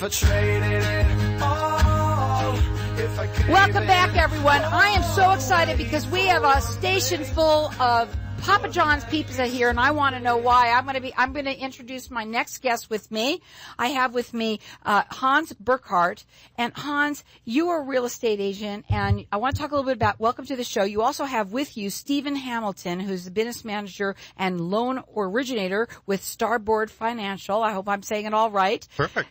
I traded it all, if I gave Welcome it back, everyone. I am so excited because we have a station full of Papa John's pizza here, and I want to know why. I'm going to introduce my next guest with me. I have with me Hans Burkardt. And Hans, you are a real estate agent, and I want to talk a little bit about, welcome to the show. You also have with you Stephen Hamilton, who's the business manager and loan originator with Starboard Financial. I hope I'm saying it all right.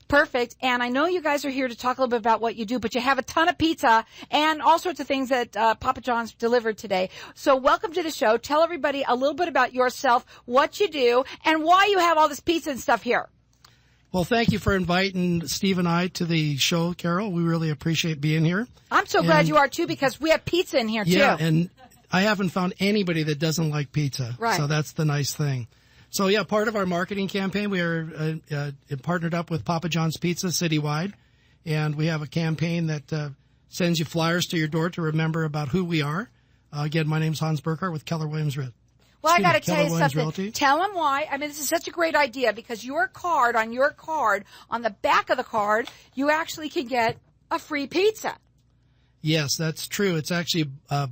Perfect. And I know you guys are here to talk a little bit about what you do, but you have a ton of pizza and all sorts of things that Papa John's delivered today. So welcome to the show. Tell everybody a little bit about yourself, what you do, and why you have all this pizza and stuff here. Well, thank you for inviting Steve and I to the show, Carol. We really appreciate being here. I'm so glad you are, too, because we have pizza in here, too. Yeah, and I haven't found anybody that doesn't like pizza. Right. So that's the nice thing. So, yeah, part of our marketing campaign, we are partnered up with Papa John's Pizza citywide, and we have a campaign that sends you flyers to your door to remember about who we are. Again, my name's Hans Burkardt with Keller Williams Realty. Well, I got to tell you something. Tell them why. I mean, this is such a great idea because your card, on the back of the card, you actually can get a free pizza. Yes, that's true. It's actually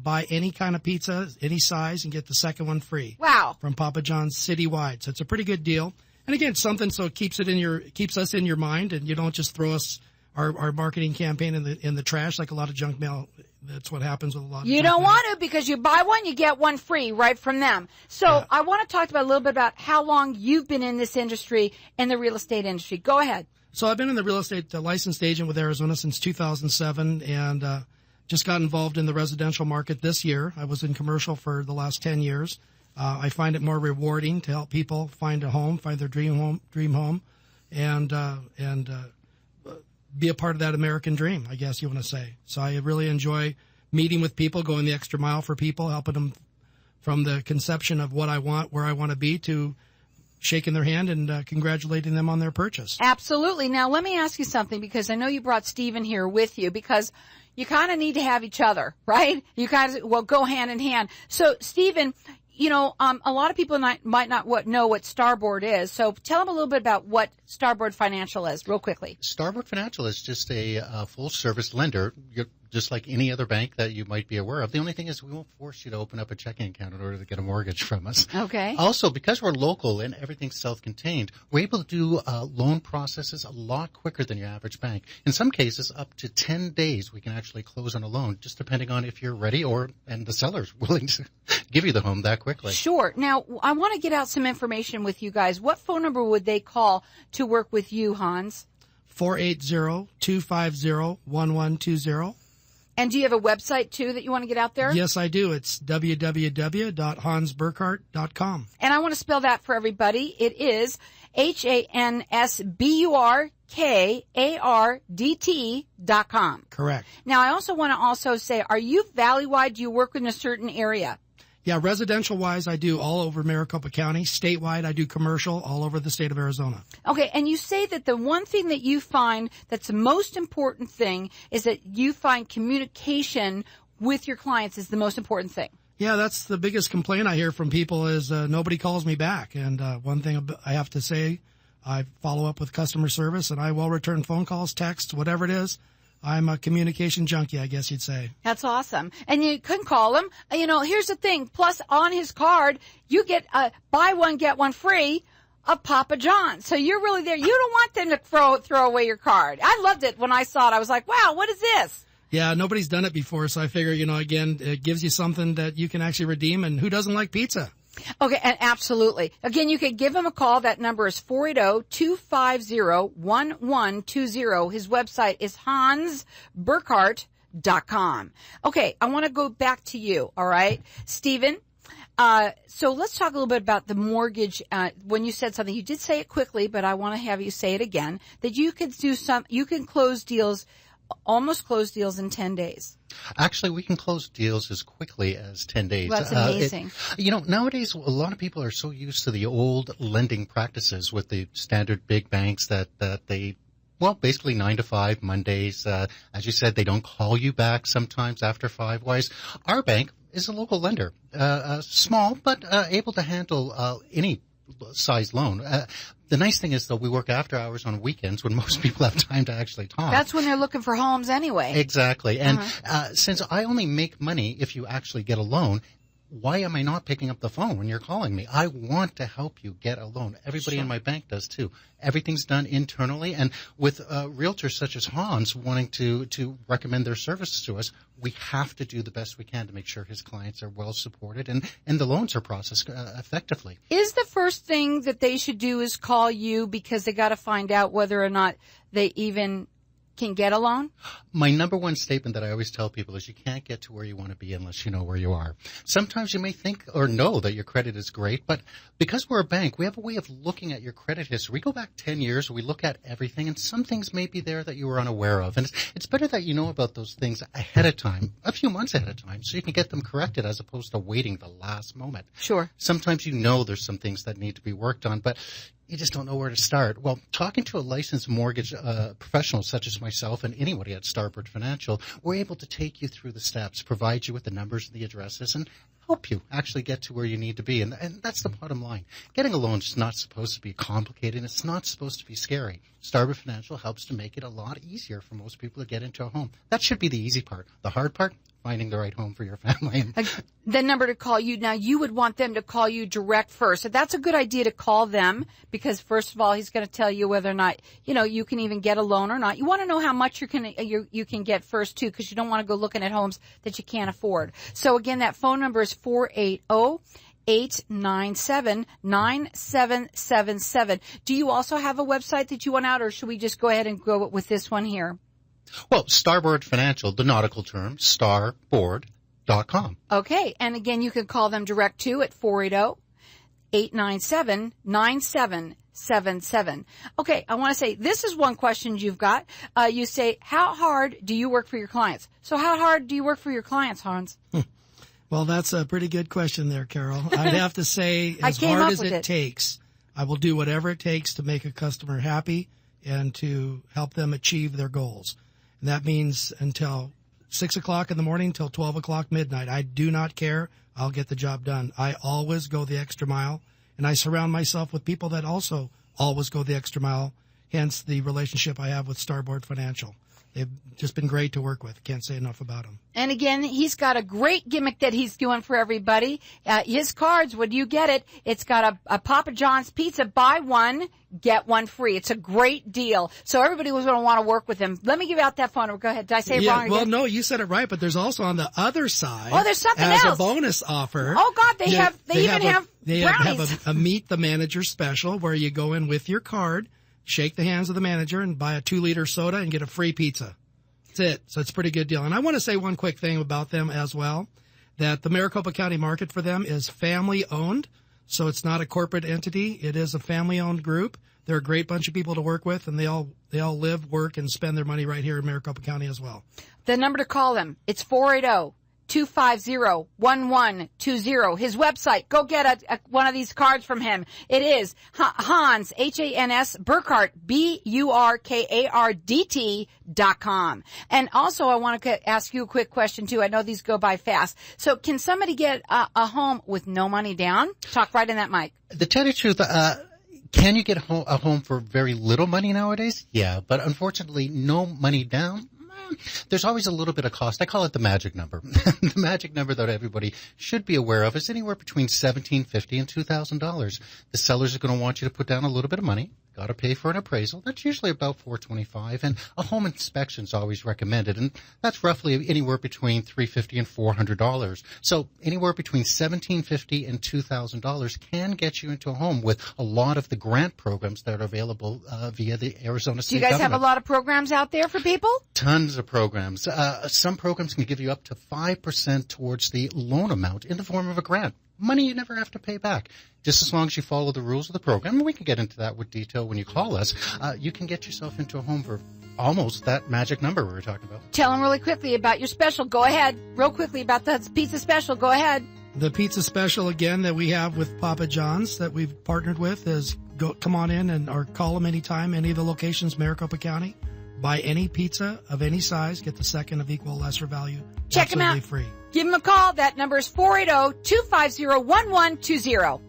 buy any kind of pizza, any size, and get the second one free. Wow. From Papa John's citywide. So it's a pretty good deal. And again, something so it keeps us in your mind, and you don't just throw us our marketing campaign in the trash like a lot of junk mail. That's what happens with a lot of You don't want to, because you buy one, you get one free right from them. So yeah. I want to talk about a little bit about how long you've been in this industry, in the real estate industry. Go ahead. So I've been in the real estate licensed agent with Arizona since 2007, and just got involved in the residential market this year. I was in commercial for the last 10 years. I find it more rewarding to help people find a home, find their dream home, and be a part of that American dream, I guess you want to say. So I really enjoy meeting with people, going the extra mile for people, helping them from the conception of what I want, where I want to be, to shaking their hand and congratulating them on their purchase. Absolutely. Now, let me ask you something, because I know you brought Stephen here with you, because you kind of need to have each other, right? You guys, well, go hand in hand. So, Stephen, you know, a lot of people might not know what Starboard is. So tell them a little bit about what Starboard Financial is, real quickly. Starboard Financial is just a full-service lender, just like any other bank that you might be aware of. The only thing is we won't force you to open up a checking account in order to get a mortgage from us. Okay. Also, because we're local and everything's self-contained, we're able to do loan processes a lot quicker than your average bank. In some cases, up to 10 days we can actually close on a loan, just depending on if you're ready and the seller's willing to give you the home that quickly. Sure. Now, I want to get out some information with you guys. What phone number would they call to work with you, Hans? 480-250-1120. And do you have a website, too, that you want to get out there? Yes, I do. It's www.hansburkardt.com. And I want to spell that for everybody. It is HANSBURKARDT.com. Correct. Now, I also want to say, are you valley-wide? Do you work in a certain area? Yeah, residential-wise, I do all over Maricopa County. Statewide, I do commercial all over the state of Arizona. Okay, and you say that the one thing that you find that's the most important thing is that you find communication with your clients is the most important thing. Yeah, that's the biggest complaint I hear from people is nobody calls me back. And one thing I have to say, I follow up with customer service, and I will return phone calls, texts, whatever it is. I'm a communication junkie, I guess you'd say. That's awesome. And you can call him. You know, here's the thing. Plus, on his card, you get buy one, get one free of Papa John's. So you're really there. You don't want them to throw away your card. I loved it when I saw it. I was like, wow, what is this? Yeah, nobody's done it before. So I figure, again, it gives you something that you can actually redeem. And who doesn't like pizza? Okay, and absolutely. Again, you can give him a call. That number is 480-250-1120. His website is hansburkardt.com. Okay, I want to go back to you, all right? Stephen, so let's talk a little bit about the mortgage. When you said something, you did say it quickly, but I want to have you say it again, that you can close deals, almost close deals in 10 days. Actually, we can close deals as quickly as 10 days. Well, that's amazing. Nowadays, a lot of people are so used to the old lending practices with the standard big banks that they, basically 9 to 5 Mondays. As you said, they don't call you back sometimes after 5. Whereas our bank is a local lender, small, but able to handle any size loan. The nice thing is, though, we work after hours on weekends when most people have time to actually talk. That's when they're looking for homes anyway. Exactly. And since I only make money if you actually get a loan, why am I not picking up the phone when you're calling me? I want to help you get a loan. Everybody in my bank does too. Everything's done internally. And with realtors such as Hans wanting to recommend their services to us, we have to do the best we can to make sure his clients are well supported and the loans are processed effectively. Is the first thing that they should do is call you because they got to find out whether or not they even can get a loan? My number one statement that I always tell people is you can't get to where you want to be unless you know where you are. Sometimes you may think or know that your credit is great, but because we're a bank, we have a way of looking at your credit history. We go back 10 years, we look at everything, and some things may be there that you were unaware of. And it's better that you know about those things ahead of time, a few months ahead of time, so you can get them corrected as opposed to waiting the last moment. Sure. Sometimes you know there's some things that need to be worked on, but you just don't know where to start. Well, talking to a licensed mortgage professional such as myself and anybody at Starboard Financial, we're able to take you through the steps, provide you with the numbers and the addresses, and help you actually get to where you need to be. And that's the bottom line. Getting a loan is not supposed to be complicated. It's not supposed to be scary. Starboard Financial helps to make it a lot easier for most people to get into a home. That should be the easy part. The hard part, finding the right home for your family. The number to call you. Now, you would want them to call you direct first. So that's a good idea to call them because, first of all, he's going to tell you whether or not, you can even get a loan or not. You want to know how much you can get first, too, because you don't want to go looking at homes that you can't afford. So, again, that phone number is 480-897-9777. Do you also have a website that you want out, or should we just go ahead and go with this one here? Well, Starboard Financial, the nautical term, starboard.com. Okay. And again, you can call them direct too at 480-897-9777. Okay. I want to say this is one question you've got. You say, how hard do you work for your clients? So how hard do you work for your clients, Hans? Well, that's a pretty good question there, Carol. I'd have to say as hard as it takes, I will do whatever it takes to make a customer happy and to help them achieve their goals. And that means until 6 o'clock in the morning till 12 o'clock midnight. I do not care. I'll get the job done. I always go the extra mile, and I surround myself with people that also always go the extra mile, hence the relationship I have with Starboard Financial. They've just been great to work with. Can't say enough about them. And again, he's got a great gimmick that he's doing for everybody. His cards, when you get it, it's got a Papa John's pizza, buy one, get one free. It's a great deal. So everybody was going to want to work with him. Let me give out that phone number. Go ahead. Did I say it wrong again? Well, no, you said it right, but there's also on the other side. Oh, there's something as else. a bonus offer. Oh, God, they even have They brownies. have a Meet the Manager special where you go in with your card, shake the hands of the manager, and buy a 2-liter soda and get a free pizza. That's it. So it's a pretty good deal. And I want to say one quick thing about them as well, that the Maricopa County market for them is family owned. So it's not a corporate entity. It is a family owned group. They're a great bunch of people to work with, and they all live, work, and spend their money right here in Maricopa County as well. The number to call them, it's 480-250-1120. His website, go get one of these cards from him. It is Hans, H-A-N-S, Burkardt, BURKARDT.com. And also, I want to ask you a quick question, too. I know these go by fast. So can somebody get a home with no money down? Talk right in that mic. To tell you the truth, can you get a home for very little money nowadays? Yeah, but unfortunately, no money down. There's always a little bit of cost. I call it the magic number. The magic number that everybody should be aware of is anywhere between $1,750 and $2,000. The sellers are going to want you to put down a little bit of money. Got to pay for an appraisal. That's usually about $425, and a home inspection is always recommended, and that's roughly anywhere between $350 and $400. So anywhere between $1,750 and $2,000 can get you into a home with a lot of the grant programs that are available via the Arizona State government. Do you guys government. have a lot of programs out there for people? Tons of programs. Some programs can give you up to 5% towards the loan amount in the form of a grant. Money you never have to pay back. Just as long as you follow the rules of the program, and we can get into that with detail when you call us, you can get yourself into a home for almost that magic number we were talking about. Tell them really quickly about your special. Go ahead. Real quickly about the pizza special. Go ahead. The pizza special, again, that we have with Papa John's that we've partnered with is come on in or call them anytime, any of the locations, Maricopa County. Buy any pizza of any size, get the second of equal or lesser value. Check them out. Absolutely free. Give them a call. That number is 480-250-1120.